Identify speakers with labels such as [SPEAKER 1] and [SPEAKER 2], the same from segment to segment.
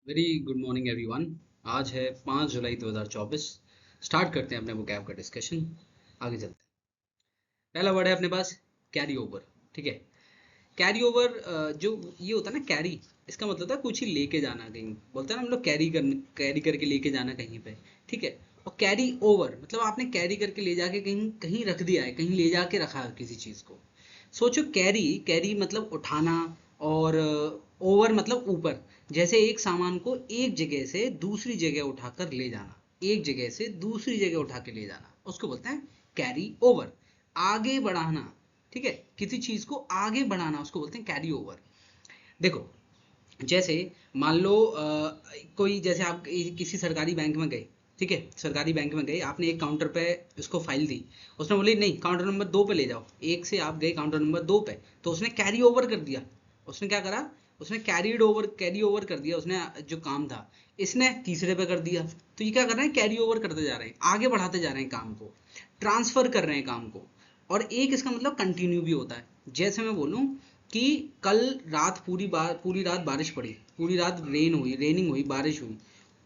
[SPEAKER 1] Very good morning everyone. आज है 5 जुलाई 2024। Start करते हैं अपने वोकैब का डिस्कशन। आगे चलते हैं। पहला वर्ड है अपने पास कैरी ओवर। ठीक है। कैरी ओवर जो ये होता है ना कैरी, इसका मतलब होता है कुछ ही लेके जाना कहीं। बोलते हैं ना हम लोग कैरी करके लेके जाना कहीं पे। ठीक है। और कैरी ओवर मतलब आपने कैरी करके ले जाके कहीं कहीं रख दिया है, कहीं ले जाके रखा है किसी चीज को। सोचो कैरी कैरी मतलब उठाना, और ओवर मतलब ऊपर। जैसे एक सामान को एक जगह से दूसरी जगह उठाकर ले जाना, एक जगह से दूसरी जगह उठा के ले जाना उसको बोलते हैं कैरी ओवर। आगे बढ़ाना। ठीक है। किसी चीज को आगे बढ़ाना उसको बोलते हैं कैरी ओवर। देखो, जैसे मान लो कोई, जैसे आप किसी सरकारी बैंक में गए। ठीक है। सरकारी बैंक में गए, आपने एक काउंटर पे उसको फाइल दी। उसने बोली नहीं, काउंटर नंबर 2 पे ले जाओ। एक से आप गए काउंटर नंबर 2 पे, तो उसने कैरी ओवर कर दिया। उसने क्या करा? उसने कैरी ओवर कर दिया उसने जो काम था। इसने तीसरे पे कर दिया। तो ये क्या कर रहे हैं? कैरी ओवर करते जा रहे हैं, आगे बढ़ाते जा रहे हैं काम को, ट्रांसफर कर रहे हैं काम को। और एक इसका मतलब कंटिन्यू भी होता है। जैसे मैं बोलूं कि कल रात पूरी रात बारिश पड़ी, पूरी रात रेनिंग हुई, बारिश हुई,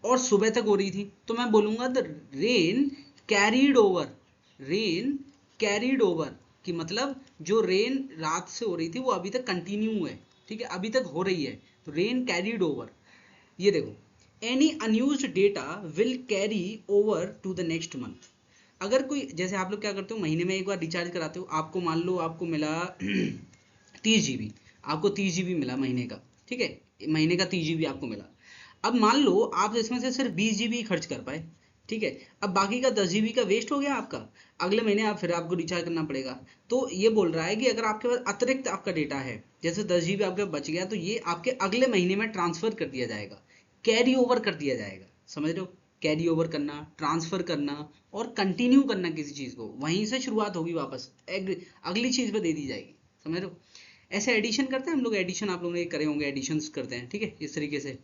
[SPEAKER 1] और सुबह तक हो रही थी, तो मैं बोलूंगा the rain carried over. Rain carried over कि मतलब जो रेन रात से हो रही थी वो अभी तक कंटिन्यू है। ठीक है, अभी तक हो रही है। तो रेन कैरीड ओवर। ये देखो, any unused data will carry over to the next month. अगर कोई, जैसे आप लोग क्या करते हो, महीने में एक बार रिचार्ज कराते हो, आपको मान लो आपको मिला 30 GB। आपको 30 GB मिला महीने का। ठीक है। महीने का 30 GB आपको मिला। अब मान लो आप इसमें से सिर्फ 20 GB खर्च कर पाए। ठीक है। अब बाकी का 10 GB का वेस्ट हो गया आपका। अगले महीने आप फिर आपको रिचार्ज करना पड़ेगा। तो ये बोल रहा है कि अगर आपके पास अतिरिक्त आपका डेटा है, जैसे 10 GB आपके पास बच गया, तो ये आपके अगले महीने में ट्रांसफर कर दिया जाएगा, कैरी ओवर कर दिया जाएगा। समझ रहे हो? कैरी ओवर करना, ट्रांसफर करना, और कंटिन्यू करना किसी चीज को, वहीं से शुरुआत होगी वापस अगली चीज पे दे दी जाएगी। समझ रहे हो? ऐसे एडिशन करते हैं हम लोग, एडिशन आप लोगों ने करे होंगे, एडिशंस करते हैं। ठीक है, इस तरीके से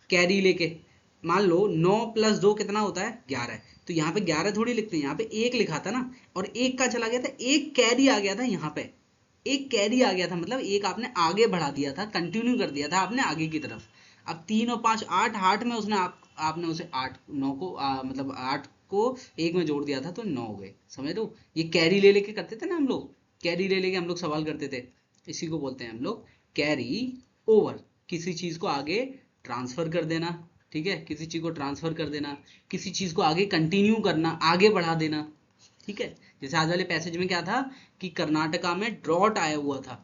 [SPEAKER 1] कैरी लेके, मान लो 9 + 2 कितना होता है? 11। तो यहाँ पे 11 थोड़ी लिखते हैं, यहाँ पे एक लिखा था ना, और एक का चला गया था, एक कैरी आ गया था यहाँ पे। एक कैरी आ गया था मतलब एक आपने आगे बढ़ा दिया था, कंटिन्यू कर दिया था आपने आगे की तरफ। अब 3 और 5 8, 8 में उसने आपने उसे 8 9 को मतलब 8 को एक में जोड़ दिया था, तो 9 हो गए। समझ रहे हो? ये कैरी ले लेके करते थे ना हम लोग, कैरी ले लेके हम लोग सवाल करते थे। इसी को बोलते हैं हम लोग कैरी ओवर। किसी चीज को आगे ट्रांसफर कर देना। ठीक है, किसी चीज को ट्रांसफर कर देना, किसी चीज को आगे कंटिन्यू करना, आगे बढ़ा देना। ठीक है। जैसे आज वाले पैसेज में क्या था कि कर्नाटका में ड्रॉट आया हुआ था।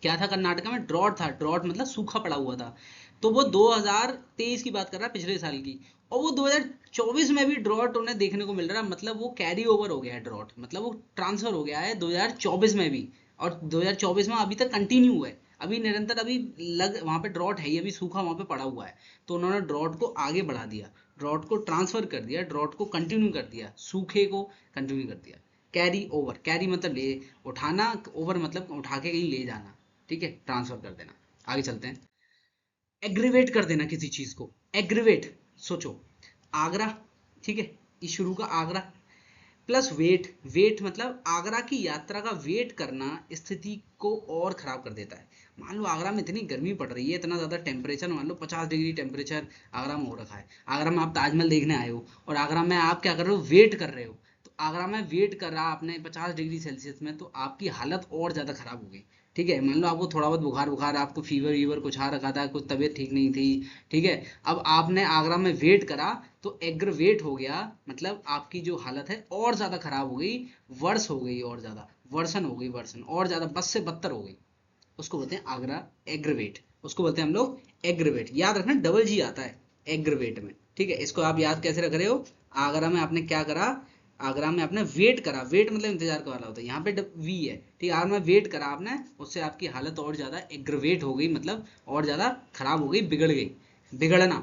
[SPEAKER 1] क्या था? कर्नाटका में ड्रॉट था। ड्रॉट मतलब सूखा पड़ा हुआ था। तो वो 2023 की बात कर रहा है, पिछले साल की। और वो 2024 में भी ड्रॉट उन्हें देखने को मिल रहा है, मतलब वो कैरी ओवर हो गया है ड्रॉट, मतलब वो ट्रांसफर हो गया है 2024 में भी। और 2024 में अभी तक कंटिन्यू है, अभी निरंतर, अभी लग वहां पे ड्रॉट है ही, अभी सूखा वहां पे पड़ा हुआ है। तो उन्होंने ड्रॉट को आगे बढ़ा दिया, ड्रॉट को ट्रांसफर कर दिया, ड्रॉट को कंटिन्यू कर दिया, सूखे को कंटिन्यू कर दिया। कैरी ओवर, कैरी मतलब ले उठाना, ओवर मतलब उठा के कहीं ले जाना। ठीक है, ट्रांसफर कर देना। आगे चलते हैं। एग्रीवेट कर देना किसी चीज को, एग्रीवेट। सोचो, आगरा। ठीक है, इस शुरू का आगरा प्लस वेट। वेट मतलब आगरा की यात्रा का वेट करना स्थिति को और खराब कर देता है। मान लो आगरा में इतनी गर्मी पड़ रही है, इतना ज्यादा टेम्परेचर, मान लो 50 डिग्री टेम्परेचर आगरा में हो रखा है। आगरा में आप ताजमहल देखने आए हो, और आगरा में आप क्या कर रहे हो? वेट कर रहे हो। तो आगरा में वेट कर रहा आपने 50 डिग्री सेल्सियस में, तो आपकी हालत और ज्यादा खराब हो गई। ठीक है, मान लो आपको थोड़ा बहुत बुखार बुखार, आपको फीवर वीवर कुछ आ रखा था, कुछ तबीयत ठीक नहीं थी। ठीक है। अब आपने आगरा में वेट करा, तो एग्रवेट हो गया, मतलब आपकी जो हालत है और ज्यादा खराब हो गई, वर्ष हो गई, और ज्यादा वर्सन हो गई, वर्सन और ज्यादा बस से बदतर हो गई। उसको बोलते हैं आगरा एग्रवेट। उसको बोलते हैं हम लोग एग्रवेट। याद रखना, डबल जी आता है एग्रवेट में। ठीक है, इसको आप याद कैसे रख रहे हो? आगरा में आपने क्या करा? आगरा में आपने वेट करा, वेट मतलब इंतजार का वाला होता है, यहाँ पे वी है। ठीक है, आगरा में वेट करा आपने, उससे आपकी हालत और ज्यादा एग्रवेट हो गई, मतलब और ज्यादा खराब हो गई, बिगड़ गई। बिगड़ना,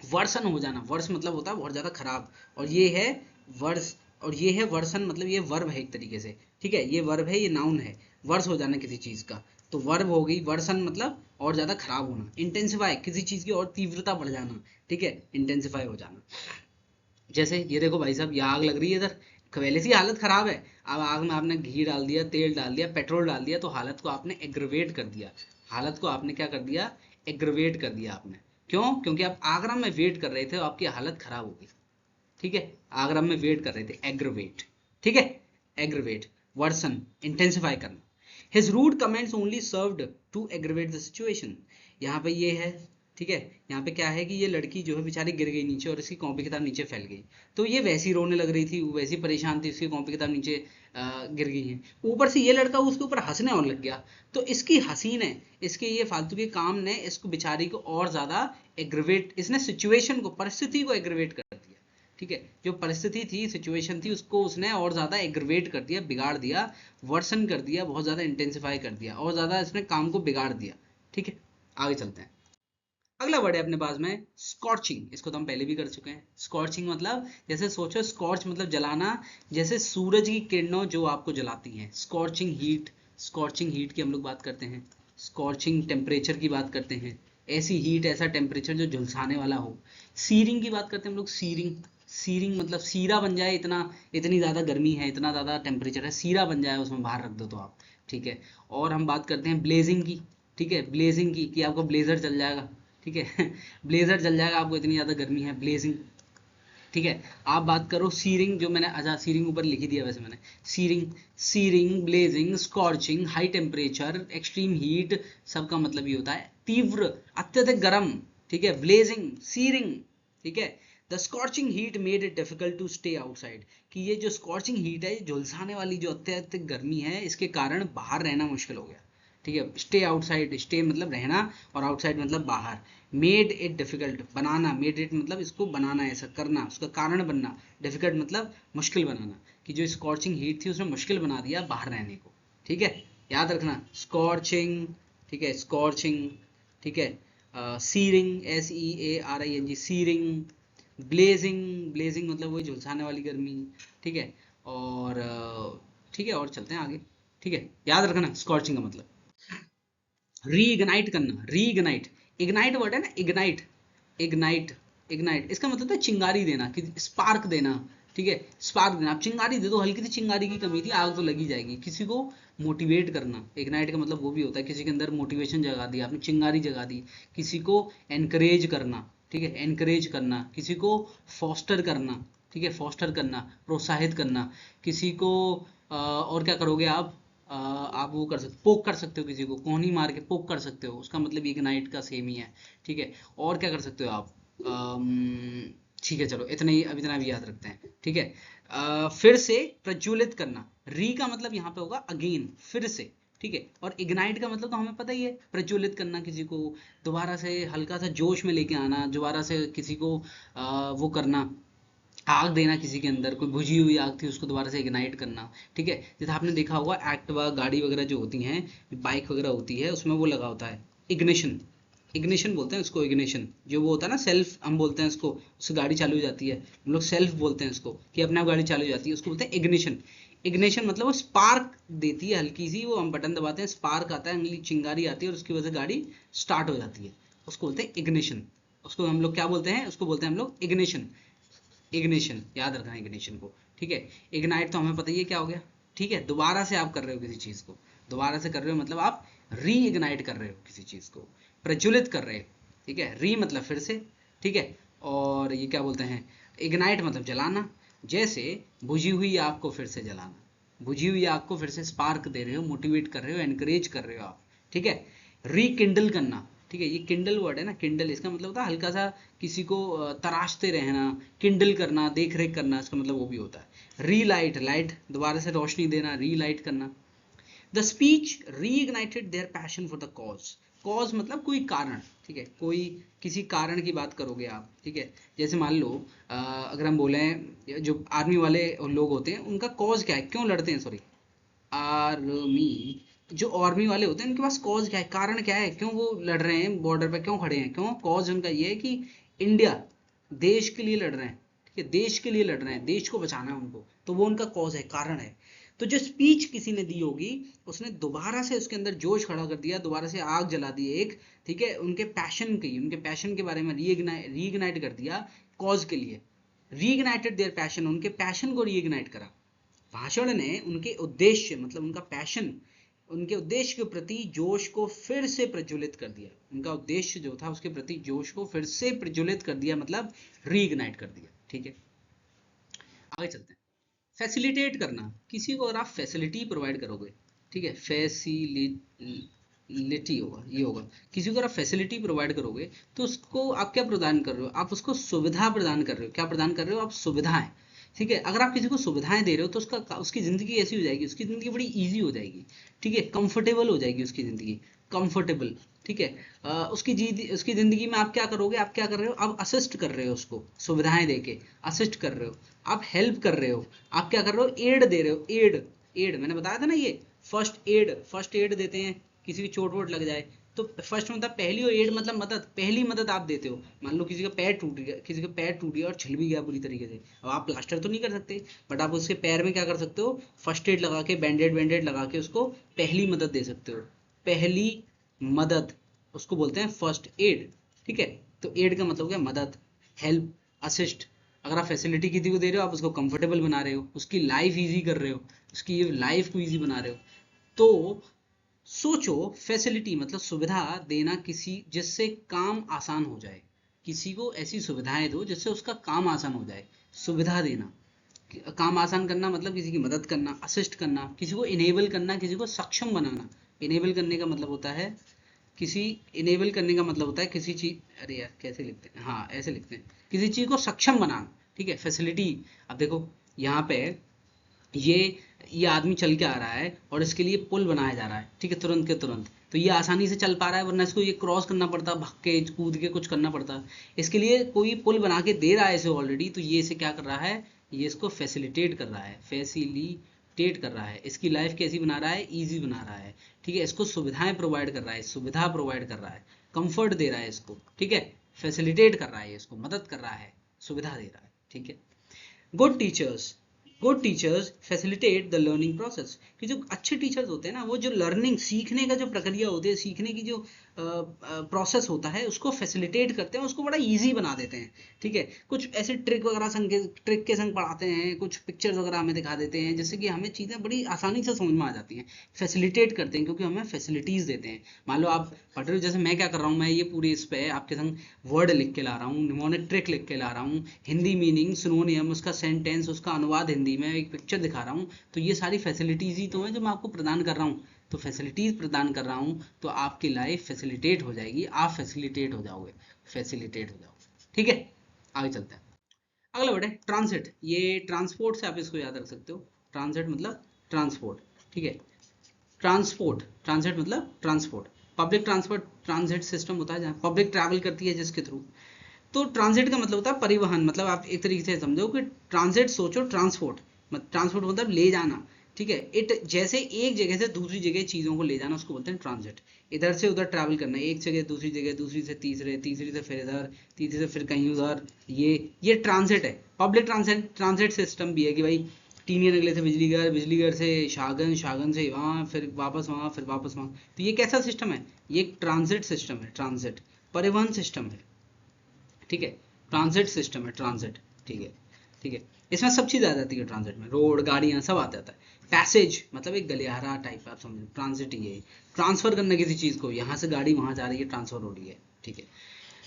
[SPEAKER 1] वर्षन हो जाना। वर्ष मतलब होता है बहुत ज्यादा खराब, और ये है वर्ष, और ये है वर्षन, मतलब ये वर्ब है एक तरीके से। ठीक है, ये वर्ब है, ये नाउन है। वर्ष हो जाना किसी चीज का, तो वर्ब हो गई वर्षन, मतलब और ज्यादा खराब होना। इंटेंसिफाई, किसी चीज की और तीव्रता बढ़ जाना। ठीक है, इंटेंसिफाई हो जाना। जैसे ये देखो भाई साहब, ये आग लग रही है इधर, पहले से हालत खराब है। अब आग में आपने घी डाल दिया, तेल डाल दिया, पेट्रोल डाल दिया, तो हालत को आपने एग्रवेट कर दिया। हालत को आपने क्या कर दिया? एग्रवेट कर दिया आपने। क्यों? क्योंकि आप आगरा में वेट कर रहे थे और आपकी हालत खराब हो गई, ठीक है, आगरा में वेट कर रहे थे, एग्रवेट, ठीक है, एग्रवेट, वर्सन, इंटेंसिफाई करना। His rude comments only served to aggravate the situation. यहाँ पे ये है, ठीक है, यहाँ पे क्या है कि ये लड़की जो है बेचारी गिर गई नीचे और इसकी कॉपी किताब नीचे फैल गई, तो ये वैसी रोने लग रही थी, वैसी परेशान थी, उसकी कॉपी किताब नीचे गिर गई है, ऊपर से ये लड़का उसके ऊपर हंसने और लग गया, तो इसकी हंसी ने, इसके ये फालतू के काम ने इसको बेचारी को और ज्यादा एग्रवेट, इसने सिचुएशन को, परिस्थिति को एग्रवेट कर दिया, ठीक है, जो परिस्थिति थी, सिचुएशन थी, उसको उसने और ज्यादा एग्रवेट कर दिया, बिगाड़ दिया, वर्सन कर दिया, बहुत ज्यादा इंटेंसिफाई कर दिया, और ज्यादा इसने काम को बिगाड़ दिया, ठीक है। आगे चलते हैं। अगला वर्ड है अपने पास में स्कॉर्चिंग। इसको तो हम पहले भी कर चुके हैं। स्कॉर्चिंग मतलब, जैसे सोचो, स्कॉर्च मतलब जलाना, जैसे सूरज की किरणों जो आपको जलाती हैं, स्कॉर्चिंग हीट, स्कॉर्चिंग हीट की हम लोग बात करते हैं, स्कॉर्चिंग टेम्परेचर की बात करते हैं, ऐसी हीट, ऐसा टेम्परेचर जो झुलसाने वाला हो। सीरिंग की बात करते हैं हम लोग, सीरिंग, सीरिंग मतलब सीरा बन जाए, इतना, इतनी ज़्यादा गर्मी है, इतना ज़्यादा टेम्परेचर है, सीरा बन जाए उसमें बाहर रख दो तो आप, ठीक है। और हम बात करते हैं ब्लेजिंग की, ठीक है, ब्लेजिंग की, कि आपको ब्लेजर चल जाएगा, ठीक है ब्लेजर चल जाएगा आपको, इतनी ज़्यादा गर्मी है, ब्लेजिंग, ठीक है। आप बात करो सीरिंग, जो मैंने, अच्छा सीरिंग ऊपर लिख ही दिया वैसे मैंने, shearing, shearing, blazing, scorching, high temperature, extreme heat, सबका मतलब ये होता है तीव्र, अत्यधिक गर्म, ठीक है, ब्लेजिंग, सीरिंग, ठीक है। The scorching heat made it difficult to stay outside, कि ये जो स्कॉर्चिंग हीट है, झुलसाने वाली जो अत्यधिक गर्मी है, इसके कारण बाहर रहना मुश्किल हो गया, ठीक है। स्टे आउटसाइड, स्टे मतलब रहना, और आउटसाइड मतलब बाहर। Made it difficult, banana, made it मतलब इसको बनाना, ऐसा करना, उसका कारण बनना, डिफिकल्ट मतलब मुश्किल बनाना, कि जो स्कॉर्चिंग हीट थी उसने मुश्किल बना दिया बाहर रहने को, ठीक है, याद रखना, स्कॉर्चिंग, ठीक है, स्कॉर्चिंग, ठीक है, shearing, SEARING, shearing, blazing, blazing मतलब वही झुलसाने वाली गर्मी, ठीक है। और ठीक है, और चलते हैं आगे, ठीक है, याद रखना स्कॉर्चिंग का मतलब रीइग्नाइट करना, रीइग्नाइट, इग्नाइट वर्ड है ना, इग्नाइट, इग्नाइट, इग्नाइट, इसका मतलब है चिंगारी देना, कि स्पार्क देना, ठीक है, स्पार्क देना, आप चिंगारी दे दो, हल्की सी चिंगारी की कमी थी, आग तो लगी जाएगी। किसी को मोटिवेट करना, इग्नाइट का मतलब वो भी होता है, किसी के अंदर मोटिवेशन जगा दी आपने, चिंगारी जगा दी, किसी को एनकरेज करना, ठीक है, एनकरेज करना, किसी को फॉस्टर करना, ठीक है, फॉस्टर करना, प्रोत्साहित करना, किसी को और क्या करोगे आप, आप वो कर सकते, पोक कर सकते हो, किसी को कोहनी मार के पोक कर सकते हो, उसका मतलब इग्नाइट का सेम ही है, ठीक है। और क्या कर सकते हो आप, ठीक है, चलो इतना ही, अब इतना भी याद रखते हैं, ठीक है। फिर से प्रज्वलित करना, री का मतलब यहाँ पे होगा अगेन, फिर से, ठीक है, और इग्नाइट का मतलब तो हमें पता ही है, प्रज्वलित करना, किसी को दोबारा से हल्का सा जोश में लेके आना, दोबारा से किसी को वो करना, आग देना, किसी के अंदर कोई बुझी हुई आग थी उसको दोबारा से इग्नाइट करना, ठीक है। जैसे आपने देखा होगा एक्टिवा गाड़ी वगैरह जो होती हैं, बाइक वगैरह होती है, उसमें वो लगा होता है इग्निशन, इग्निशन बोलते हैं उसको, इग्निशन जो वो होता है ना, सेल्फ हम बोलते हैं इसको, उससे गाड़ी चालू हो जाती है, हम लोग सेल्फ बोलते हैं इसको, कि अपने आप गाड़ी चालू हो जाती है, उसको बोलते हैं इग्निशन। इग्निशन मतलब वो स्पार्क देती है हल्की सी, वो हम बटन दबाते हैं, स्पार्क आता है, अगली चिंगारी आती है और उसकी वजह से गाड़ी स्टार्ट हो जाती है, उसको बोलते हैं इग्निशन। उसको हम लोग क्या बोलते हैं, उसको बोलते हैं हम लोग इग्निशन, इग्निशन, याद रखना इग्निशन को, ठीक है। इग्नाइट तो हमें पता ही है क्या हो गया, ठीक है, दोबारा से आप कर रहे हो किसी चीज को, दोबारा से कर रहे हो मतलब आप री इग्नाइट कर रहे हो किसी चीज को, प्रज्वलित कर रहे हो, ठीक है, री मतलब फिर से, ठीक है। और ये क्या बोलते हैं, इग्नाइट मतलब जलाना, जैसे बुझी हुई आग को फिर से जलाना, बुझी हुई आग को फिर से स्पार्क दे रहे हो, मोटिवेट कर रहे हो, एनकरेज कर रहे हो आप, ठीक है। रिकिंडल करना, ठीक है, ये किंडल वर्ड है ना, किंडल, इसका मतलब होता है हल्का सा किसी को तराशते रहना, किंडल करना, देख रेख करना, इसका मतलब वो भी होता है। रीलाइट, लाइट दोबारा से रोशनी देना, रीलाइट करना। The speech reignited their passion for the cause, cause मतलब कोई कारण, ठीक है, कोई किसी कारण की बात करोगे आप, ठीक है। जैसे मान लो अगर हम बोले जो आर्मी वाले लोग होते हैं, उनका कॉज क्या है, क्यों लड़ते हैं, सॉरी, आर्मी, जो आर्मी वाले होते हैं उनके पास कॉज क्या है, कारण क्या है, क्यों वो लड़ रहे हैं, बॉर्डर पे क्यों खड़े हैं, क्यों, कॉज उनका ये है कि इंडिया, देश के लिए लड़ रहे हैं, ठीक है, देश के लिए लड़ रहे हैं, देश को बचाना है उनको, तो वो उनका कॉज है, कारण है। तो जो स्पीच किसी ने दी होगी, उसने दोबारा से उसके अंदर जोश खड़ा कर दिया, दोबारा से आग जला दी एक, ठीक है, उनके पैशन की, उनके पैशन के बारे में रीइग्नाइट कर दिया कॉज के लिए, रीइग्नाइटेड देयर पैशन, उनके पैशन को रीइग्नाइट करा। भाषण ने उनके उद्देश्य मतलब उनका पैशन, उनके उद्देश्य के प्रति जोश को फिर से प्रज्वलित कर दिया। उनका उद्देश्य जो था उसके प्रति जोश को फिर से प्रज्वलित कर दिया, मतलब रीइग्नाइट कर दिया। ठीक है, आगे चलते हैं। फैसिलिटेट करना, किसी को अगर आप फैसिलिटी प्रोवाइड करोगे, ठीक है, फैसिलिटी होगा, ये होगा, किसी को अगर आप फैसिलिटी प्रोवाइड करोगे तो उसको आप क्या प्रदान कर रहे हो, आप उसको सुविधा प्रदान कर रहे हो। क्या प्रदान कर रहे हो आप? सुविधाएं। ठीक है, अगर आप किसी को सुविधाएं दे रहे हो तो उसकी जिंदगी ऐसी हो जाएगी, उसकी जिंदगी बड़ी इजी हो जाएगी। ठीक है, कंफर्टेबल हो जाएगी उसकी जिंदगी, कंफर्टेबल। ठीक है, उसकी जिंदगी में आप क्या करोगे, आप क्या कर रहे हो, आप असिस्ट कर रहे हो उसको, सुविधाएं देके असिस्ट कर रहे हो, आप हेल्प कर रहे हो, आप क्या कर रहे हो, एड दे रहे हो। एड, एड मैंने बताया था ना, ये फर्स्ट एड देते हैं, किसी की चोट वोट लग जाए तो फर्स्ट मतलब पहली एड मतलब मदद, पहली मदद आप देते हो। मान लो किसी का पैर टूट गया, किसी का पैर टूट गया और छिल भी गया बुरी तरीके से, अब आप प्लास्टर तो नहीं कर सकते, बट आप उसके पैर में क्या कर सकते हो, फर्स्ट एड लगा के, बैंडेड लगा के उसको पहली मदद दे सकते हो। पहली मदद उसको बोलते हैं फर्स्ट एड। ठीक है, तो एड का मतलब क्या, मदद, हेल्प, असिस्ट। अगर आप फैसिलिटी किसी को दे रहे हो, आप उसको कंफर्टेबल बना रहे हो, उसकी लाइफ इजी कर रहे हो, उसकी लाइफ को इजी बना रहे हो। तो सोचो, फैसिलिटी मतलब सुविधा देना, किसी जिससे काम आसान हो जाए, किसी को ऐसी सुविधाएं दो जिससे उसका काम आसान हो जाए। सुविधा देना, काम आसान करना मतलब किसी की मदद करना, असिस्ट करना, किसी को इनेबल करना, किसी को सक्षम बनाना। इनेबल करने का मतलब होता है किसी, इनेबल करने का मतलब होता है किसी चीज, अरे यार कैसे लिखते हैं, हाँ ऐसे लिखते हैं, किसी चीज को सक्षम बनाना। ठीक है, फैसिलिटी। अब देखो यहाँ पे ये ये आदमी चल के आ रहा है और इसके लिए पुल बनाया जा रहा है, ठीक है, तुरंत के तुरंत, तो ये आसानी से चल पा रहा है, वरना इसको ये क्रॉस करना पड़ता, भाग के कूद के कुछ करना पड़ता। इसके लिए कोई पुल बना के दे रहा है इसे ऑलरेडी, तो ये इसे क्या कर रहा है, ये इसको फैसिलिटेट कर रहा है, फैसिलिटेट कर रहा है, इसकी लाइफ कैसी बना रहा है, ईजी बना रहा है। ठीक है, इसको सुविधाएं प्रोवाइड कर रहा है, सुविधा प्रोवाइड कर रहा है, कंफर्ट दे रहा है इसको। ठीक है, फैसिलिटेट कर रहा है, इसको मदद कर रहा है, सुविधा दे रहा है। ठीक है, good teachers, good teachers facilitate the learning process, कि जो अच्छे टीचर्स होते हैं ना, वो जो लर्निंग, सीखने का जो प्रक्रिया होती है, सीखने की जो प्रोसेस होता है, उसको फैसिलिटेट करते हैं, उसको बड़ा इजी बना देते हैं। ठीक है, कुछ ऐसे ट्रिक वगैरह संग, ट्रिक के संग पढ़ाते हैं, कुछ पिक्चर्स वगैरह हमें दिखा देते हैं, जिससे कि हमें चीज़ें बड़ी आसानी से समझ में आ जाती हैं। फैसिलिटेट करते हैं क्योंकि हमें फैसिलिटीज़ देते हैं। मान लो आप पढ़ रहे हो, जैसे मैं क्या कर रहा हूँ, मैं ये पूरी इस पे आपके संग वर्ड लिख के ला रहा हूँ, निमोनिक ट्रिक लिख के ला रहा हूँ, हिंदी मीनिंग, सिनोनियम, उसका सेंटेंस, उसका अनुवाद हिंदी में, एक पिक्चर दिखा रहा हूँ, तो ये सारी फैसिलिटीज़ ही तो हैं जो मैं आपको प्रदान कर रहा हूँ। तो फैसिलिटीज़ प्रदान कर रहा हूँ तो आपकी लाइफ फैसिलिटेट हो जाएगी, आप फैसिलिटेट हो जाओगे, फैसिलिटेट हो जाओगे। ठीक है, आगे चलते हैं। अगला वर्ड है ट्रांसिट, ये ट्रांसपोर्ट से आप इसको याद रख सकते हो। ट्रांसिट मतलब ट्रांसपोर्ट। ठीक है, ट्रांसपोर्ट, ट्रांसिट मतलब transport. Public transport, transit system होता है जहाँ पब्लिक ट्रैवल करती है जिसके थ्रू। तो ट्रांसिट का मतलब होता है परिवहन, मतलब आप एक तरीके से समझो कि ट्रांसिट सोचो, ट्रांसपोर्ट, ट्रांसपोर्ट मतलब ले जाना। ठीक है, इट जैसे एक जगह से दूसरी जगह चीज़ों को ले जाना, उसको बोलते हैं ट्रांसिट। इधर से उधर ट्रैवल करना, एक जगह दूसरी जगह, दूसरी से तीसरे, तीसरी से फिर इधर, तीसरी से फिर कहीं उधर, ये ट्रांसिट है। पब्लिक ट्रांसिट, ट्रांसिट सिस्टम भी है कि भाई टीनियन अगले से बिजलीघर, बिजलीघर से शाहगंज, शाहगंज से वहाँ, फिर वापस वहाँ, फिर वापस वहाँ। तो ये कैसा सिस्टम है, ये एक ट्रांसिट सिस्टम है, ट्रांसिट परिवहन सिस्टम है। ठीक है, ट्रांसिट सिस्टम है, ट्रांसिट। ठीक है, ठीक है, इसमें सब चीज़ आ जाती है ट्रांसिट में, रोड, गाड़ियाँ, सब आ जाता है। पैसेज मतलब एक गलियारा टाइप, आप समझो, ट्रांसिट ही है। ट्रांसफर करना किसी चीज़ को, यहाँ से गाड़ी वहाँ जा रही है, ट्रांसफर हो रही है। ठीक है,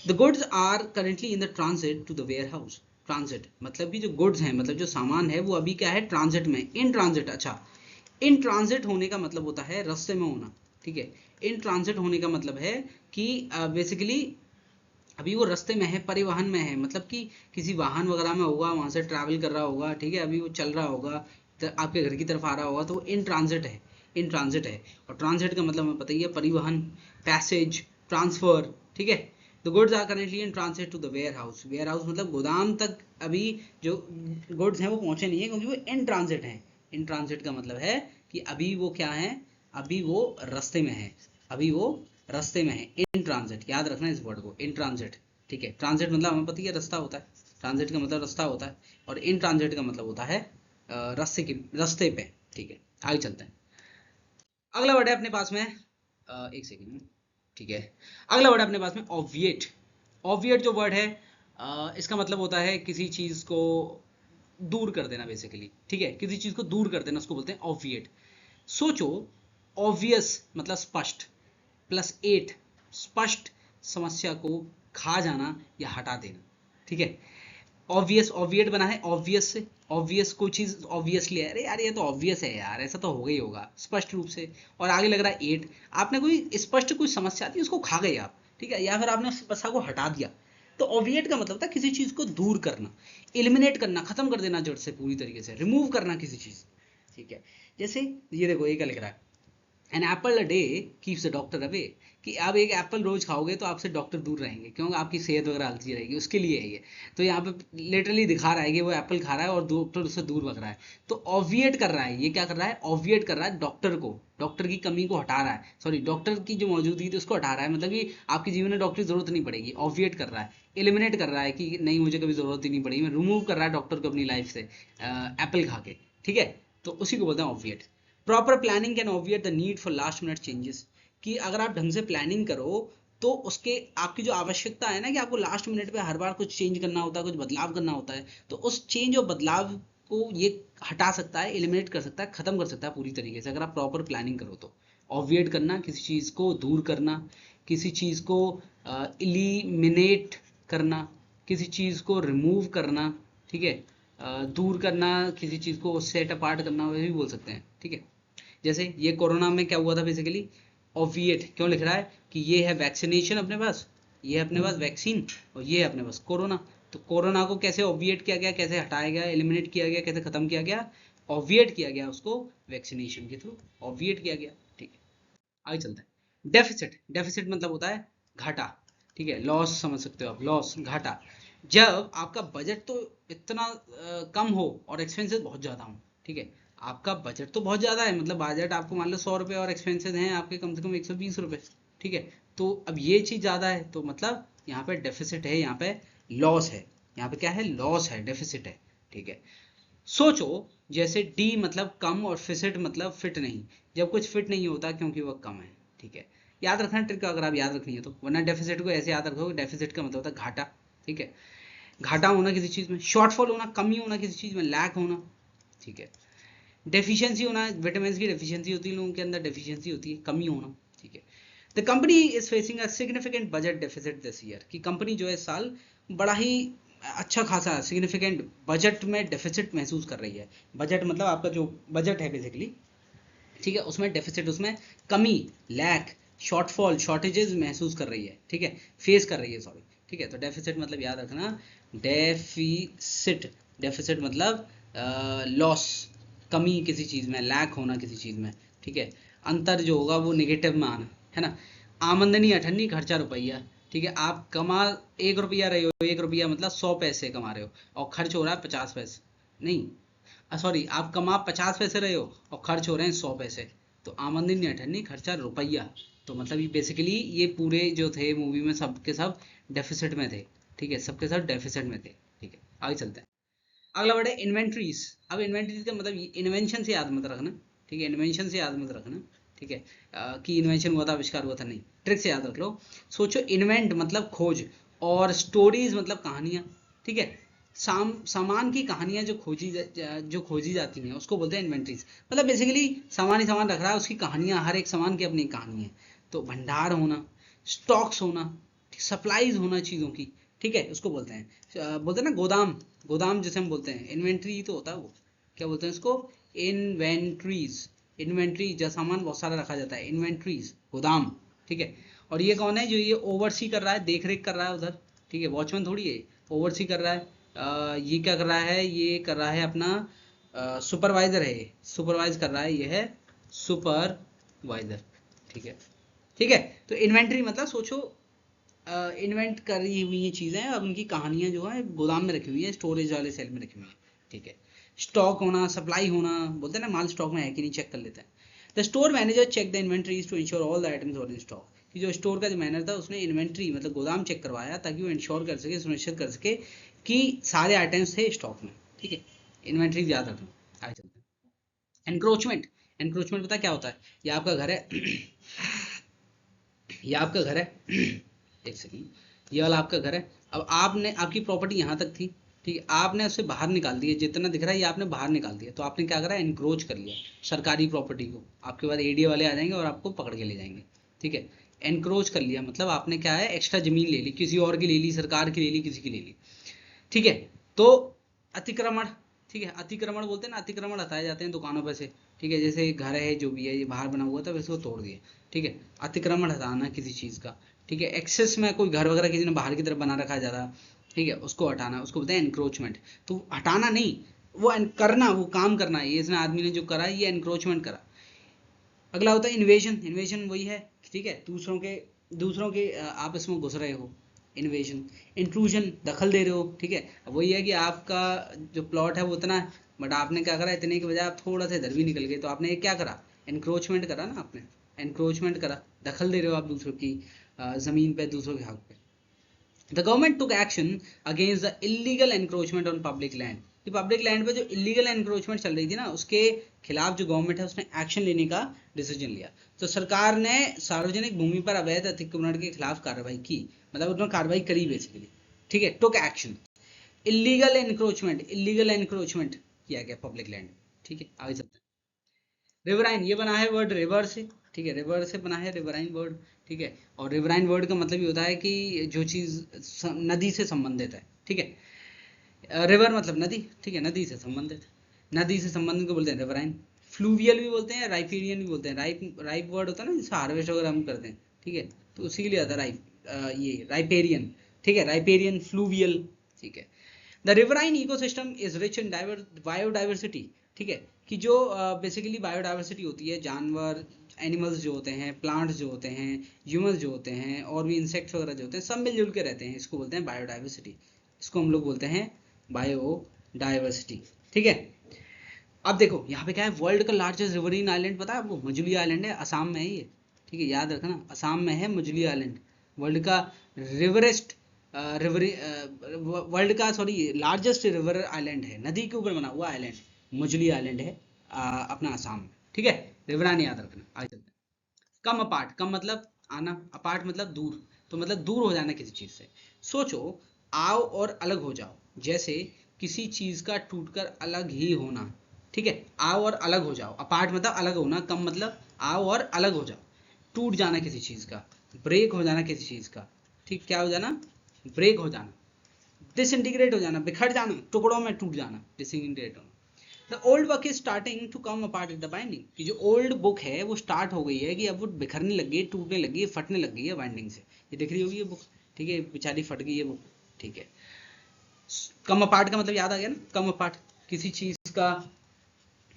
[SPEAKER 1] the goods are currently in the transit to the warehouse. Transit मतलब कि जो गुड्स हैं, मतलब जो सामान है, वो अभी क्या है, ट्रांसिट में, इन ट्रांसिट। अच्छा, इन ट्रांसिट होने का मतलब होता है रास्ते में होना। ठीक है, इन ट्रांसिट होने का मतलब है कि बेसिकली अभी वो रास्ते में है, परिवहन में है, मतलब कि किसी वाहन वगैरह में होगा, वहां से ट्रैवल कर रहा होगा। ठीक है, अभी वो चल रहा होगा, तो आपके घर की तरफ आ रहा होगा, तो वो इन ट्रांजिट है, इन ट्रांजिट है। और ट्रांजिट का मतलब हमें पता ही है, परिवहन, पैसेज, ट्रांसफर। ठीक है, the goods are currently in transit to the warehouse. Warehouse मतलब गोदाम तक अभी जो गुड्स हैं वो पहुंचे नहीं है, क्योंकि वो इन ट्रांजिट है। इन ट्रांजिट का मतलब है कि अभी वो क्या है, अभी वो रास्ते में है, अभी वो रास्ते में है। इन ट्रांजिट, याद रखना इस वर्ड को, इन ट्रांजिट। ठीक है, ट्रांजिट मतलब हमें पता है रास्ता होता है, ट्रांजिट का मतलब रास्ता होता है, और इन ट्रांजिट का मतलब होता है रास्ते की, रास्ते पे। ठीक है, आगे चलते हैं। अगला वर्ड है अपने पास में, एक सेकेंड। ठीक है, अगला वर्ड है अपने पास में ऑब्विएट। ऑब्विएट जो वर्ड है, इसका मतलब होता है किसी चीज को दूर कर देना बेसिकली। ठीक है, किसी चीज को दूर कर देना, उसको बोलते हैं ऑब्विएट। सोचो, ऑब्वियस मतलब स्पष्ट, प्लस 8 स्पष्ट समस्या को खा जाना या हटा देना, ठीक है। ऑब्वियस, ऑब्विएट बना है ऑब्वियस से, ऑब्वियस कोई चीज ऑब्वियसली है, अरे यार ये तो ऑब्वियस है यार, ऐसा तो होगा ही होगा स्पष्ट रूप से, और आगे लग रहा है 8, आपने कोई स्पष्ट कोई समस्या थी उसको खा गए आप, ठीक है, या फिर आपने उस समस्या को हटा दिया। तो ऑब्विएट का मतलब था किसी चीज को दूर करना, एलिमिनेट करना, खत्म कर देना जड़ से, पूरी तरीके से रिमूव करना किसी चीज, ठीक है। जैसे ये देखो ये क्या लिख रहा है, an apple a day keeps the doctor away, कि आप एक एप्पल रोज खाओगे तो आपसे डॉक्टर दूर रहेंगे, क्योंकि आपकी सेहत वगैरह अच्छी रहेगी, उसके लिए है ये। तो यहाँ पे लिटरली दिखा रहा है कि वो एप्पल खा रहा है और डॉक्टर उससे दूर भग रहा है, तो ऑब्विएट कर रहा है, ये क्या कर रहा है, ऑब्विएट कर रहा है डॉक्टर को, डॉक्टर की कमी को हटा रहा है, सॉरी डॉक्टर की जो मौजूदगी थी उसको हटा रहा है, मतलब कि आपके जीवन में डॉक्टर की जरूरत नहीं पड़ेगी, ऑब्विएट कर रहा है, एलिमिनेट कर रहा है कि नहीं मुझे कभी जरूरत ही नहीं पड़ेगी, मैं रिमूव कर रहा है डॉक्टर को अपनी लाइफ से एप्पल खा के, ठीक है। तो उसी को बोलते हैं obviate. Proper planning can obviate the need for last minute changes, कि अगर आप ढंग से प्लानिंग करो तो उसके आपकी जो आवश्यकता है ना कि आपको लास्ट मिनट पे हर बार कुछ चेंज करना होता है, कुछ बदलाव करना होता है, तो उस चेंज और बदलाव को ये हटा सकता है, एलिमिनेट कर सकता है, खत्म कर सकता है पूरी तरीके से, अगर आप प्रॉपर प्लानिंग करो तो। ऑब्विएट करना, किसी चीज को दूर करना, किसी चीज को इलिमिनेट करना, किसी चीज को रिमूव करना, ठीक है, दूर करना, किसी चीज को सेट अपार्ट करना, वैसे भी बोल सकते हैं, ठीक है। जैसे ये कोरोना में क्या हुआ था बेसिकली, ऑब्विएट क्यों लिख रहा है कि ये है वैक्सीनेशन अपने पास, ये है अपने पास वैक्सीन, और ये है अपने पास कोरोना, तो कोरोना को कैसे ऑब्विएट किया गया, कैसे हटाया गया, एलिमिनेट किया गया, कैसे खत्म किया गया, ऑब्विएट किया गया उसको वैक्सीनेशन के थ्रू, ऑब्विएट किया गया, ठीक है। आगे चलता है डेफिसिट, डेफिसिट मतलब होता है घाटा, ठीक है, लॉस समझ सकते हो आप, लॉस घाटा, जब आपका बजट तो इतना कम हो और एक्सपेंसेस बहुत ज़्यादा हो, ठीक है, आपका बजट तो बहुत ज़्यादा है, मतलब बजट आपको मान लो 100 रुपये और एक्सपेंसेस हैं आपके कम से कम 120 रुपये, ठीक है, तो अब ये चीज़ ज़्यादा है, तो मतलब यहाँ पे डेफिसिट है, यहाँ पे लॉस है, यहाँ पे क्या है, लॉस है, डेफिसिट है, ठीक है। सोचो जैसे डी मतलब कम और फिसिट मतलब फिट नहीं, जब कुछ फिट नहीं होता क्योंकि वह कम है, ठीक है। याद रखना ट्रिक, अगर आप याद रखनी है तो, वरना डेफिसिट को ऐसे याद रखो, डेफिसिट का मतलब होता है घाटा, ठीक है, घाटा होना किसी चीज में, शॉर्टफॉल होना, कमी होना किसी चीज में, लैक होना, ठीक है। डेफिशिएंसी होना, विटामिन की डेफिशिएंसी होती है लोगों के अंदर, डेफिशिएंसी होती है, कमी होना, ठीक है। The company is facing a significant budget deficit this year, कि कंपनी जो है इस साल बड़ा ही अच्छा खासा सिग्निफिकेंट बजट में डेफिसिट महसूस कर रही है, बजट मतलब आपका जो बजट है बेसिकली, ठीक है, उसमें डेफिसिट, उसमें कमी, लैक, शॉर्टफॉल, शॉर्टेजेस महसूस कर रही है, ठीक है, फेस कर रही है, सॉरी, ठीक है। तो डेफिसिट मतलब याद रखना, डेफिसिट, डेफिसिट मतलब लॉस, कमी किसी चीज में, लैक होना किसी चीज में, ठीक है, अंतर जो होगा वो निगेटिव में आना, है ना। आमदनी अठन्नी, खर्चा रुपया, ठीक है, आप कमा 1 रुपया रहे हो, 1 रुपया मतलब 100 पैसे कमा रहे हो, और खर्च हो रहा है 50 पैसे, नहीं सॉरी, आप कमा 50 पैसे रहे हो और खर्च हो रहे हैं 100 पैसे, तो आमदनी अठन्नी, खर्चा रुपया, तो मतलब ये बेसिकली ये पूरे जो थे मूवी में सबके सब डेफिसिट में थे, ठीक है, सबके सब डेफिसिट में थे, ठीक है। आगे चलते हैं, अगला वर्ड है इन्वेंट्रीज। अब इन्वेंट्रीज का मतलब इन्वेंशन से याद मत रखना, ठीक है, इन्वेंशन से याद मत रखना, ठीक है, कि इन्वेंशन हुआ था, आविष्कार हुआ था, नहीं, ट्रिक से याद रख लो। सोचो इन्वेंट मतलब खोज, और स्टोरीज मतलब कहानियां, ठीक है, सामान की कहानियां जो खोजी जाती हैं उसको बोलते हैं इन्वेंट्रीज, मतलब बेसिकली सामान ही सामान रख रहा है, उसकी कहानियां, हर एक सामान की अपनी कहानी है, तो भंडार होना, स्टॉक्स होना, सप्लाईज होना चीज़ों की, ठीक है, उसको बोलते हैं, बोलते हैं ना गोदाम, गोदाम जैसे हम बोलते हैं, इन्वेंट्री तो होता है वो, क्या बोलते हैं उसको, इन्वेंट्रीज, इन्वेंट्री जब सामान बहुत सारा रखा जाता है, इन्वेंट्रीज गोदाम, ठीक है। और ये कौन है जो ये ओवरसी कर रहा है, देख रेख कर रहा है उधर, ठीक है, वॉचमैन थोड़ी है, ओवरसी कर रहा है, ये क्या कर रहा है, ये कर रहा है अपना सुपरवाइजर है, ये सुपरवाइज कर रहा है, ये है सुपरवाइजर, ठीक है, ठीक है। तो इन्वेंट्री मतलब सोचो इन्वेंट करी हुई ये चीज़ें, अब उनकी कहानियां जो है गोदाम में रखी हुई है, स्टोरेज वाले सेल में रखी हुई है, ठीक है। स्टॉक होना, सप्लाई होना, बोलते हैं ना माल स्टॉक में है कि नहीं, चेक कर लेते हैं। The store manager check the inventories to ensure all the items are in stock, कि जो स्टोर का जो मैनेजर था उसने इन्वेंट्री मतलब गोदाम चेक करवाया ताकि वो इंश्योर कर सके, सुनिश्चित कर सके कि सारे आइटम्स थे स्टॉक में, ठीक है। इन्वेंट्री याद रखना। आगे चलते हैं, एनक्रोचमेंट, एनक्रोचमेंट पता क्या होता है, ये आपका घर है ये आपका घर है एक सेकेंड, ये वाला आपका घर है, अब आपने, आपकी प्रॉपर्टी यहाँ तक थी, ठीक है, आपने उससे बाहर निकाल दिया, जितना दिख रहा है ये आपने बाहर निकाल दिया, तो आपने क्या करा, एनक्रोच कर लिया सरकारी प्रॉपर्टी को। आपके बाद एडीए वाले आ जाएंगे और आपको पकड़ के ले जाएंगे। ठीक है, एनक्रोच कर लिया मतलब आपने क्या है, एक्स्ट्रा जमीन ले ली, किसी और की ले ली, सरकार की ले ली, किसी की ले ली। ठीक है, तो अतिक्रमण, ठीक है, अतिक्रमण बोलते हैं ना, अतिक्रमण हटाए जाते हैं दुकानों पर से। ठीक है, जैसे घर है जो भी है ये बाहर बना हुआ था वैसे वो तोड़ दिए। ठीक है, अतिक्रमण हटाना किसी चीज़ का। ठीक है, एक्सेस में कोई घर वगैरह किसी ने बाहर की तरफ बना रखा है ज़्यादा, ठीक है, उसको हटाना, उसको बोलते हैं एनक्रोचमेंट। तो हटाना नहीं, वो करना, वो काम करना, ये इसने आदमी ने जो करा ये एनक्रोचमेंट करा। अगला होता है इन्वेजन। इन्वेजन वही है, ठीक है, दूसरों के आपस में घुस रहे हो, इन्वेजन। इंट्रूजन, दखल दे रहे हो। ठीक है, अब वही है कि आपका जो प्लॉट है वो इतना है, बट आपने क्या करा, इतने के बजाय आप थोड़ा सा इधर भी निकल गए, तो आपने ये क्या करा, एनक्रोचमेंट करा ना आपने, एनक्रोचमेंट करा, दखल दे रहे हो आप दूसरों की ज़मीन पे, दूसरों के हक पे। The government took action against the illegal encroachment on public land। कि पब्लिक लैंड पे जो इलीगल एनक्रोचमेंट चल रही थी ना, उसके खिलाफ जो गवर्नमेंट है उसने एक्शन लेने का डिसीजन लिया। तो सरकार ने सार्वजनिक भूमि पर अवैध अतिक्रमण के खिलाफ कार्रवाई की, मतलब उन्होंने कार्रवाई करी बेसिकली। ठीक है, टुक एक्शन। इलीगल एनक्रोचमेंट किया गया पब्लिक लैंड। ठीक है, आगे चलते हैं। रिवराइन, ये बना है वर्ड रिवर से। ठीक है, रिवर से बना है रिवराइन वर्ड। ठीक है, और रिवराइन वर्ड का मतलब ये होता है कि जो चीज़ नदी से संबंधित है। ठीक है, रिवर मतलब नदी, ठीक है, नदी से संबंधित, नदी से संबंधित को बोलते हैं रिवराइन। फ्लूवियल भी बोलते हैं, राइपेरियन भी बोलते हैं। राइप राइप वर्ड होता है ना, जैसे हार्वेस्ट वगैरह हम करते हैं। ठीक है, तो उसी के लिए आता है राइप, ये राइपेरियन। ठीक है, राइपेरियन, फ्लूवियल। ठीक है, the riverine ecosystem is rich in biodiversity. ठीक है, कि जो बेसिकली बायोडाइवर्सिटी होती है, जानवर, एनिमल्स जो होते हैं, प्लांट्स जो होते हैं, ह्यूमंस जो होते हैं, और भी इंसेक्ट्स वगैरह जो होते हैं, सब मिलजुल के रहते हैं, इसको बोलते हैं बायोडाइवर्सिटी। इसको हम लोग बोलते हैं बायोडाइवर्सिटी। ठीक है, अब देखो यहाँ पे क्या है, वर्ल्ड का लार्जेस्ट रिवरीन आइलैंड पता है आपको, मजुली आइलैंड है, असम में है ये। ठीक है, याद रखना, असम में है मजुली आइलैंड। वर्ल्ड का रिवरेस्ट रिवर वर्ल्ड का, सॉरी, लार्जेस्ट रिवर आइलैंड है, नदी के ऊपर बना हुआ आइलैंड मजुली आइलैंड है, अपना असम में। ठीक है, रिवरान याद रखना। आगे चलते हैं। कम अपार्ट, कम मतलब आना, अपार्ट मतलब दूर, तो मतलब दूर हो जाना किसी चीज से। सोचो, आओ और अलग हो जाओ, जैसे किसी चीज का टूटकर अलग ही होना। ठीक है, आओ और अलग हो जाओ, अपार्ट मतलब अलग होना, कम मतलब आओ और अलग हो जाओ। टूट जाना किसी चीज का, ब्रेक हो जाना किसी चीज का। ठीक, क्या हो जाना, ब्रेक हो जाना। डिसइंटीग्रेट हो जाना, बिखर जाना, टुकड़ों में टूट जाना, डिसइंटीग्रेट होना। The old book is starting to come apart at the binding. कि जो ओल्ड बुक है वो स्टार्ट हो गई है, कि अब वो बिखरने लग गई है, टूटने लगी है, फटने लग गई है बाइंडिंग से। ये दिख रही होगी ये बुक। ठीक है, बेचारी फट गई है बुक। ठीक है, कम अपार्ट का मतलब याद आ गया ना, कम अपार्ट, किसी चीज का,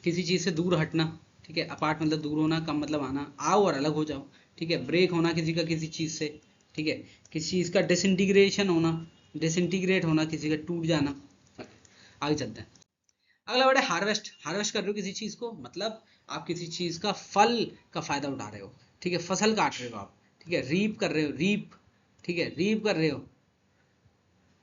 [SPEAKER 1] किसी चीज से दूर हटना। ठीक है, अपार्ट मतलब दूर होना, कम मतलब आना, आओ और अलग हो जाओ। ठीक है, ब्रेक होना किसी का किसी चीज से। ठीक है, किसी चीज का डिसइंटीग्रेशन होना, डिसइंटीग्रेट होना, किसी का टूट जाना। आगे चलते हैं। अगला वर्ड है हार्वेस्ट। हार्वेस्ट कर रहे हो किसी चीज को, मतलब आप किसी चीज का फल का फायदा उठा रहे हो। ठीक है, फसल काट रहे हो आप। ठीक है, रीप कर रहे हो, रीप। ठीक है, रीप कर रहे हो,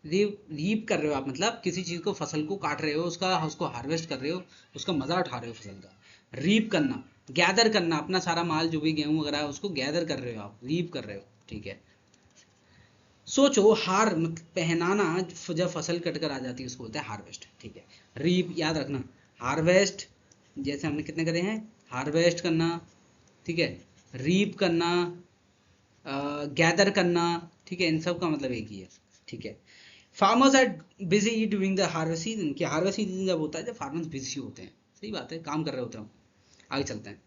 [SPEAKER 1] रीप कर रहे हो आप, मतलब किसी चीज को, फसल को काट रहे हो, उसका उसको हार्वेस्ट कर रहे हो, उसका मजा उठा रहे हो फसल का। रीप करना, गैदर करना, अपना सारा माल जो भी गेहूं वगैरह है उसको गैदर कर रहे हो आप, रीप कर रहे हो। ठीक है, सोचो, हार मतलब पहनाना, जब फसल कट कर आ जाती है उसको बोलते हैं हार्वेस्ट। ठीक है, रीप याद रखना, हार्वेस्ट जैसे हमने कितने करे हैं, हार्वेस्ट करना, ठीक है, रीप करना, गैदर करना। ठीक है, इन सब का मतलब एक ही है। ठीक है, farmers are busy during the harvest season. कि हार्वेस्ट सीजन जब होता है जब फार्मर्स बिजी होते हैं, सही बात है, काम कर रहे होते हैं। आगे चलते हैं।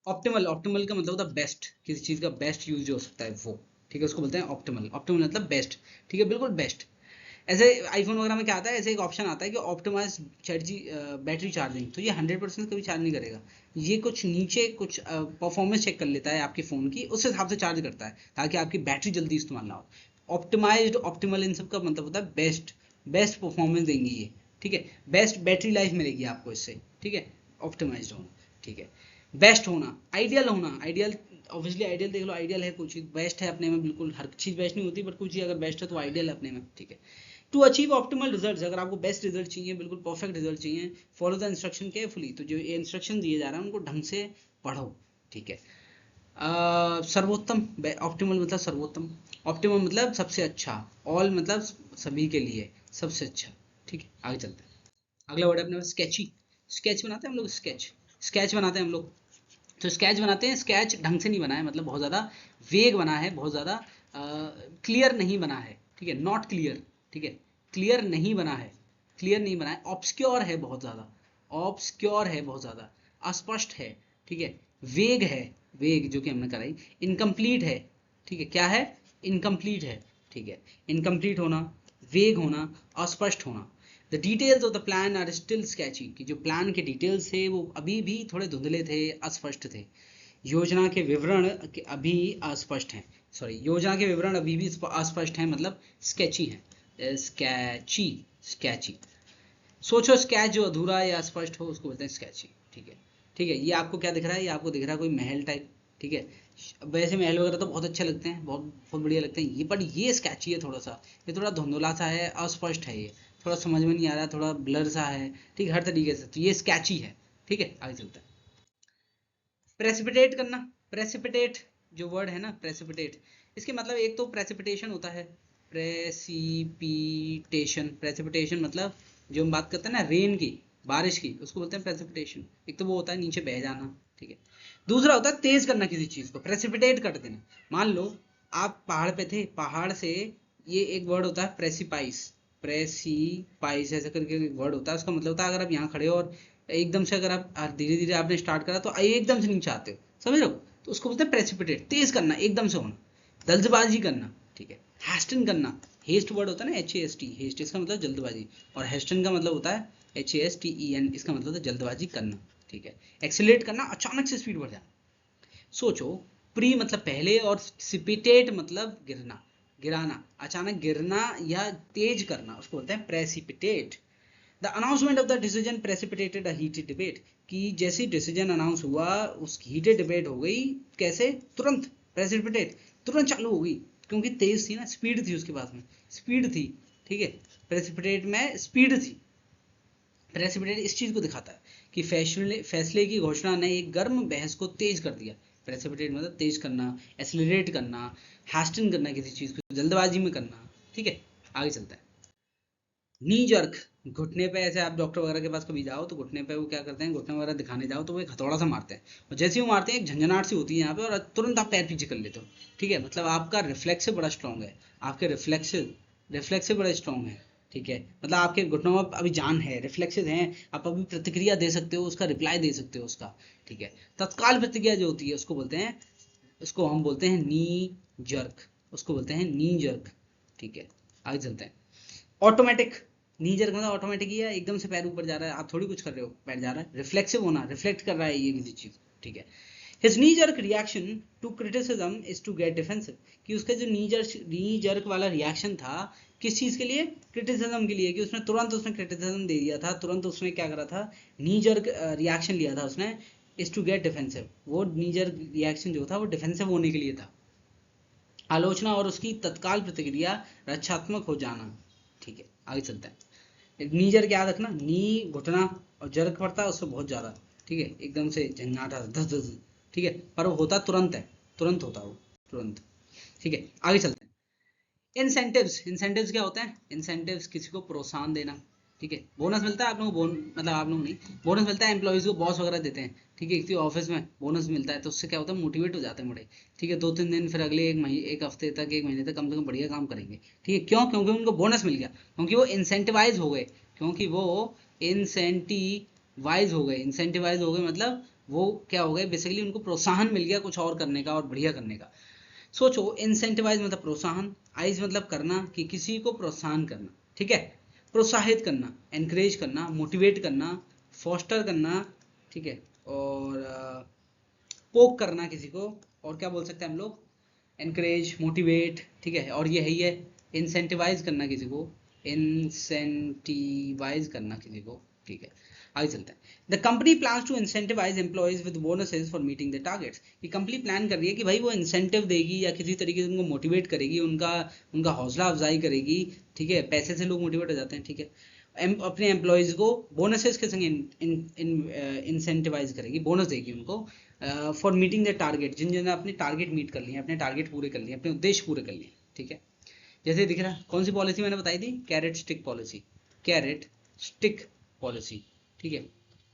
[SPEAKER 1] ऑप्टिमल, ऑप्टिमल का मतलब होता है बेस्ट, किसी चीज का बेस्ट यूज जो हो सकता है वो। ठीक है, उसको बोलते हैं ऑप्टिमल। ऑप्टिमल मतलब बेस्ट। ठीक है, बिल्कुल बेस्ट। ऐसे आईफोन वगैरह में क्या आता है, ऐसे एक ऑप्शन आता है कि ऑप्टिमाइज बैटरी चार्जिंग, तो ये 100% कभी चार्ज नहीं करेगा। ये कुछ नीचे कुछ परफॉर्मेंस चेक कर लेता है आपके फ़ोन की, उस हिसाब से चार्ज करता है ताकि आपकी बैटरी जल्दी इस्तेमाल ना हो। ऑप्टिमाइज्ड, ऑप्टिमल, इन सब का मतलब होता है बेस्ट, बेस्ट परफॉर्मेंस देंगे ये। ठीक है, बेस्ट बैटरी लाइफ मिलेगी आपको इससे। ठीक है, ऑप्टिमाइज्ड होना। ठीक है, बेस्ट होना, आइडियल होना, आइडियल, ऑब्वियसली आइडियल देख लो, आइडियल है, कोई चीज़ बेस्ट है अपने में, बिल्कुल हर चीज़ बेस्ट नहीं होती, बट कोई चीज़ अगर बेस्ट है तो आइडियल है अपने में। ठीक है, टू अचीव ऑप्टिमल रिजल्ट, अगर आपको बेस्ट रिजल्ट चाहिए, बिल्कुल परफेक्ट रिजल्ट चाहिए, फॉलो द इंस्ट्रक्शन केयरफुली, तो जो ये इंस्ट्रक्शन दिए जा रहे हैं उनको ढंग से पढ़ो। ठीक है, सर्वोत्तम, ऑप्टिमल मतलब सर्वोत्तम, ऑप्टिमम मतलब सबसे अच्छा, ऑल मतलब सभी के लिए, सबसे अच्छा। ठीक है, आगे चलते हैं। अगला वर्ड है अपने पास स्केची। स्केच बनाते हैं हम लोग, स्केच बनाते हैं हम लोग। तो स्केच बनाते हैं, स्केच ढंग से नहीं बना है, मतलब बहुत ज़्यादा वेग बना है, बहुत ज़्यादा क्लियर नहीं बना है। ठीक है, नॉट क्लियर। ठीक है, क्लियर नहीं बना है, क्लियर नहीं बना है, ऑब्सक्योर है बहुत ज़्यादा, ऑब्सक्योर है बहुत ज़्यादा, अस्पष्ट है। ठीक है, वेग है, वेग जो कि हमने कराई, इनकम्प्लीट है। ठीक है, क्या है, इनकम्प्लीट है। ठीक है, इनकम्प्लीट होना, वेग होना, अस्पष्ट होना। The details of the plan are still sketchy, कि जो प्लान के डिटेल्स थे वो अभी भी थोड़े धुंधले थे, अस्पष्ट थे। योजना के विवरण अभी अस्पष्ट हैं, सॉरी, योजना के विवरण अभी भी अस्पष्ट हैं, मतलब स्केची हैं, स्केची, स्केची। सोचो, स्केच जो अधूरा या अस्पष्ट हो उसको बोलते हैं स्केची। ठीक है, ठीक है, ये आपको क्या दिख रहा है, ये आपको दिख रहा है कोई महल टाइप। ठीक है, वैसे महल वगैरह तो बहुत अच्छे लगते हैं, बहुत बहुत बढ़िया लगते हैं ये, पर ये स्केची है थोड़ा सा, ये थोड़ा धुंधला सा है, अस्पष्ट है, ये थोड़ा समझ में नहीं आ रहा, थोड़ा ब्लर सा है। ठीक है, हर तरीके से तो ये स्केची है। ठीक है, आगे चलते हैं। प्रेसिपिटेट करना, प्रेसिपिटेट जो वर्ड है ना, प्रेसिपिटेट, इसके मतलब एक तो प्रेसिपिटेशन होता है, प्रेसिपिटेशन, प्रेसिपिटेशन मतलब जो हम बात करते हैं ना रेन की, बारिश की, उसको बोलते हैं प्रेसिपिटेशन। एक तो वो होता है नीचे बह जाना। ठीक है, दूसरा होता है तेज करना किसी चीज को, प्रेसिपिटेट कर देना। मान लो आप पहाड़ पे थे, पहाड़ से, ये एक वर्ड होता है प्रेसिपाइस, प्रेसिपाइस ऐसा करके एक वर्ड होता है, उसका मतलब होता है अगर आप यहाँ खड़े हो और एकदम से अगर आप धीरे धीरे आपने स्टार्ट करा तो एकदम से नीचे आते हो, समझ रहे हो, तो उसको बोलते हैं प्रेसिपिटेट, तेज करना, एकदम से होना, जल्दबाजी करना। ठीक है, हैस्टन करना, हेस्ट वर्ड होता है ना, HAST, हेस्ट इसका मतलब जल्दबाजी, और हेस्टन का मतलब होता है HASTEN, इसका मतलब होता है जल्दबाजी करना। ठीक है, एक्सेलरेट करना, अचानक से स्पीड बढ़ जाना। सोचो, प्री मतलब पहले, और सिपिटेट मतलब गिरना, गिराना, अचानक गिरना या तेज करना, उसको बोलते हैं precipitate. The announcement of the decision precipitated a heated debate, कि जैसे डिसीजन अनाउंस हुआ उस हीटेड डिबेट हो गई, कैसे, तुरंत, प्रेसिपिटेट, तुरंत चालू हो गई, क्योंकि तेज थी ना, स्पीड थी उसके पास में, स्पीड थी। ठीक है, प्रेसिपिटेट में स्पीड थी। प्रेसिपिटेट इस चीज को दिखाता है कि फैसले की घोषणा ने एक गर्म बहस को तेज कर दिया। प्रेसिपिटेट मतलब तेज करना, एक्सेलरेट करना, हास्टन करना, किसी चीज को जल्दबाजी में करना। ठीक है, आगे चलता है। नी जर्क, घुटने पे, ऐसे आप डॉक्टर वगैरह के पास कभी जाओ तो घुटने पे वो क्या करते हैं, घुटने वगैरह दिखाने जाओ तो वो एक हथौड़ा सा मारते हैं, और जैसे ही वो मारते हैं एक झंझनाहट सी होती है यहाँ पे, और तुरंत आप पैर पीछे कर लेते हो। ठीक है, मतलब आपका रिफ्लेक्स बड़ा स्ट्रांग है, आपके रिफ्लेक्स बड़ा स्ट्रांग है। ठीक है, मतलब आपके घुटनों में अभी जान है, रिफ्लेक्सेस हैं, आप अभी प्रतिक्रिया दे सकते हो, उसका रिप्लाई दे सकते हो उसका। ठीक है, तत्काल प्रतिक्रिया जो होती है उसको बोलते हैं, उसको हम बोलते हैं नी जर्क, उसको बोलते हैं नी जर्क। ठीक है, आगे चलते हैं। ऑटोमेटिक, नी जर्क मतलब ऑटोमेटिक ही है, एकदम से पैर ऊपर जा रहा है, आप थोड़ी कुछ कर रहे हो, पैर जा रहा है, रिफ्लेक्सिव होना, रिफ्लेक्ट कर रहा है ये किसी चीज। ठीक है, his knee jerk reaction to criticism is to get defensive, कि उसका जो नी जर्क वाला रिएक्शन था, किस चीज के लिए, क्रिटिसिज्म के लिए, कि उसने तुरंत उसने क्रिटिसिज्म दे दिया था, तुरंत उसने क्या करा था, नी जर्क रिएक्शन लिया था उसने, इज टू गेट डिफेंसिव, वो नी जर्क रिएक्शन जो था वो डिफेंसिव होने के लिए था। आलोचना और उसकी तत्काल प्रतिक्रिया, रक्षात्मक हो जाना। ठीक है, आगे चलते हैं। नी जर्क याद रखना, नी घुटना, और जर्क पड़ता है उससे बहुत ज्यादा। ठीक है, एकदम से झंझनाटा, धस धस। ठीक है, पर वो होता तुरंत है, तुरंत होता वो, तुरंत। ठीक है, आगे चलते हैं। इंसेंटिव्स, इंसेंटिव्स क्या होते हैं, इंसेंटिव्स किसी को प्रोत्साहन देना। ठीक है, बोनस मिलता है आप लोगों को, मतलब आप लोग नहीं, बोनस मिलता है एम्प्लॉइज को, बॉस वगैरह देते हैं। ठीक है, किसी ऑफिस में बोनस मिलता है तो उससे क्या होता है, मोटिवेट हो जाते हैं बड़े। ठीक है, 2-3 दिन, फिर अगले एक महीने, एक हफ्ते तक, एक महीने तक कम से कम बढ़िया काम करेंगे। ठीक है, क्यों, क्योंकि उनको बोनस मिल गया, क्योंकि वो इंसेंटिवाइज हो गए, क्योंकि वो इंसेंटिवाइज हो गए, मतलब वो क्या हो गए, बेसिकली उनको प्रोत्साहन मिल गया कुछ और करने का और बढ़िया करने का। सोचो, इंसेंटिवाइज मतलब प्रोत्साहन, आइज मतलब करना, कि किसी को प्रोत्साहन करना। ठीक है, प्रोत्साहित करना, एनकरेज करना, मोटिवेट करना, फॉस्टर करना। ठीक है, और पोक करना किसी को, और क्या बोल सकते हैं हम लोग, एनकरेज, मोटिवेट। ठीक है, और ये है, ये इंसेंटिवाइज करना किसी को, इंसेंटिवाइज करना किसी को। ठीक है, आगे चलते हैं। The company plans to incentivize employees with bonuses for meeting the targets, ये कंपनी प्लान कर रही है कि भाई वो इंसेंटिव देगी या किसी तरीके से उनको मोटिवेट करेगी, उनका उनका हौसला अफजाई करेगी। ठीक है, पैसे से लोग मोटिवेट हो जाते हैं। ठीक है, अपने एम्प्लॉयज को बोनसेस के संग इंसेंटिवाइज करेगी, बोनस देगी उनको, फॉर मीटिंग द टारगेट, जिन जिन अपने टारगेट मीट कर लिए, अपने टारगेट पूरे कर लिए, अपने उद्देश्य पूरे कर लिए। ठीक है, जैसे दिख रहा है, कौन सी पॉलिसी मैंने बताई थी, carrot stick policy, carrot stick policy, ठीक है।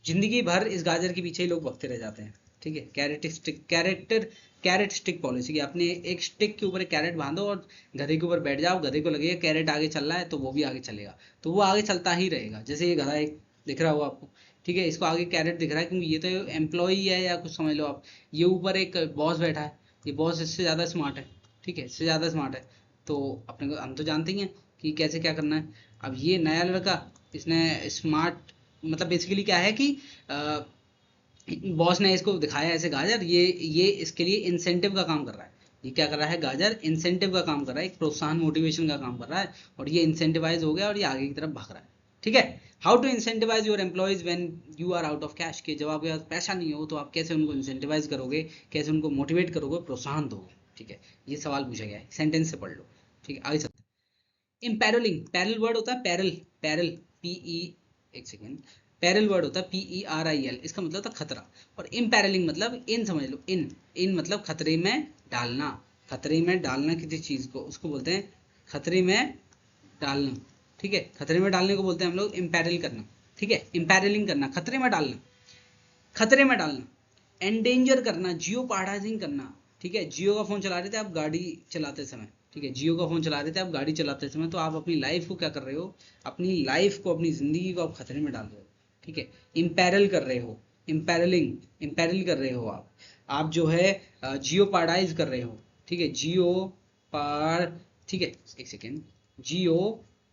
[SPEAKER 1] जिंदगी भर इस गाजर के पीछे ही लोग भगते रह जाते हैं, ठीक है। कैरेट स्टिक पॉलिसी, कि आपने एक स्टिक के ऊपर एक कैरेट बांधो और गधे के ऊपर बैठ जाओ, गधे को लगेगा कैरेट आगे चल रहा है तो वो भी आगे चलेगा, तो वो आगे चलता ही रहेगा। जैसे ये गधा एक दिख रहा होगा आपको, ठीक है, इसको आगे कैरेट दिख रहा है क्योंकि ये तो एम्प्लॉय है या कुछ समझ लो आप, ये ऊपर एक बॉस बैठा है, ये बॉस इससे ज़्यादा स्मार्ट है, ठीक है, इससे ज़्यादा स्मार्ट है, तो अपने को हम तो जानते ही हैं कि कैसे क्या करना है। अब ये नया लड़का, इसने स्मार्ट मतलब बेसिकली क्या है कि बॉस ने इसको दिखाया ऐसे गाजर, ये इसके लिए इंसेंटिव का काम कर रहा है। ये क्या कर रहा है, गाजर इंसेंटिव का काम कर रहा है, एक प्रोत्साहन मोटिवेशन का काम कर रहा है, और ये इंसेंटिवाइज हो गया और ये आगे की तरफ भाग रहा है, ठीक है। How to incentivize your employees when you are out of cash, कि जब आपके पास पैसा नहीं हो तो आप कैसे उनको इंसेंटिवाइज करोगे, कैसे उनको मोटिवेट करोगे, प्रोत्साहन दोगे, ठीक है। ये सवाल पूछा गया है, सेंटेंस से पढ़ लो, ठीक है। आगे चलते हैं। इम्पैरलिंग, पैरल वर्ड होता है पैरल, पैरल पीई, एक सेकेंड, पैरल वर्ड होता है PERIL, इसका मतलब था खतरा। और इम्पैरलिंग मतलब इन समझ लो, इन मतलब खतरे में डालना, खतरे में डालना किसी चीज को, उसको बोलते हैं खतरे में डालना, ठीक है। खतरे में डालने को बोलते हैं हम लोग इम्पैरल करना, ठीक है। इम्पैरलिंग करना, खतरे में डालना, खतरे में डालना। एंडेंजर करना, जियो पार्टाइजिंग करना, ठीक है। जियो का फोन चला रहे थे आप गाड़ी चलाते समय, ठीक है, जियो का फोन चला रहे थे आप गाड़ी चलाते समय, तो आप अपनी लाइफ को क्या कर रहे हो, अपनी लाइफ को, अपनी जिंदगी को आप खतरे में डाल रहे हो, ठीक है। इम्पैरल कर रहे हो, इम्पैरल कर रहे हो आप जो है जियो पार्टाइज कर रहे हो, ठीक है, जियो पार, ठीक है, एक सेकेंड, जियो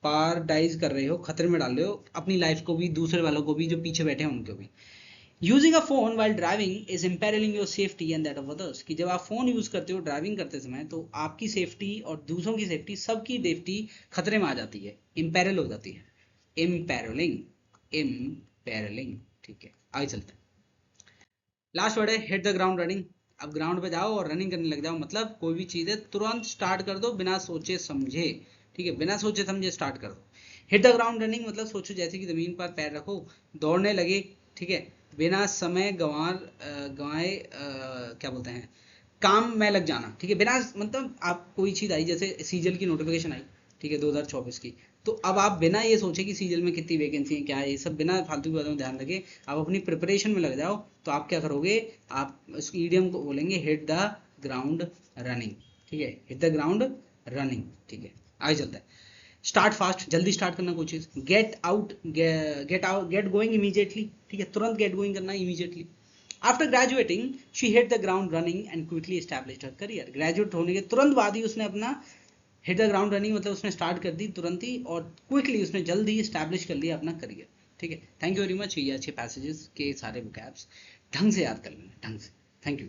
[SPEAKER 1] पार्टाइज कर रहे हो, खतरे में डाल रहे हो अपनी लाइफ को भी, दूसरे वालों को भी, जो पीछे बैठे हैं उनको भी। Using a phone while driving is imperilling your safety and that of others, कि जब आप फोन यूज करते हो ड्राइविंग करते समय, तो आपकी सेफ्टी और दूसरों की सेफ्टी, सबकी सेफ्टी खतरे में आ जाती है, इम्पेरल हो जाती है। इम्पेरलिंग, इम्पेरलिंग, ठीक है। आगे चलते हैं। लास्ट वर्ड है हिट द ग्राउंड रनिंग। अब ग्राउंड पे जाओ और रनिंग करने लग जाओ, मतलब कोई भी चीज है तुरंत स्टार्ट कर दो बिना सोचे समझे, ठीक है, बिना सोचे समझे स्टार्ट कर दो। हिट द ग्राउंड रनिंग मतलब सोचो जैसे कि जमीन पर पैर रखो, दौड़ने लगे, ठीक है, बिना समय गंवाए क्या बोलते हैं, काम में लग जाना, ठीक है, बिना मतलब आप कोई चीज आई, जैसे सीजल की नोटिफिकेशन आई, ठीक है, 2024 की, तो अब आप बिना ये सोचे कि सीजल में कितनी वैकेंसी है, क्या है, ये सब बिना फालतू की बातों में ध्यान रखे, आप अपनी प्रिपरेशन में लग जाओ, तो आप क्या करोगे, आप इस ईडियम को बोलेंगे हिट द ग्राउंड रनिंग, ठीक है, हिट द ग्राउंड रनिंग, ठीक है। आगे चलता है। स्टार्ट फास्ट, जल्दी स्टार्ट करना कोई चीज। गेट गोइंग इमीडिएटली, ठीक है, तुरंत गेट गोइंग करना immediately. After graduating she hit the ground running and quickly established her career, graduate होने के तुरंत बाद ही उसने अपना हिट द ग्राउंड रनिंग मतलब उसने स्टार्ट कर दी तुरंत ही, और क्विकली उसने जल्द ही एस्टैब्लिश कर लिया अपना करियर, ठीक है। Thank you very much. ये अच्छे पैसेजेस के सारे वोकैब्स ढंग से याद कर लेना, ढंग से। Thank you.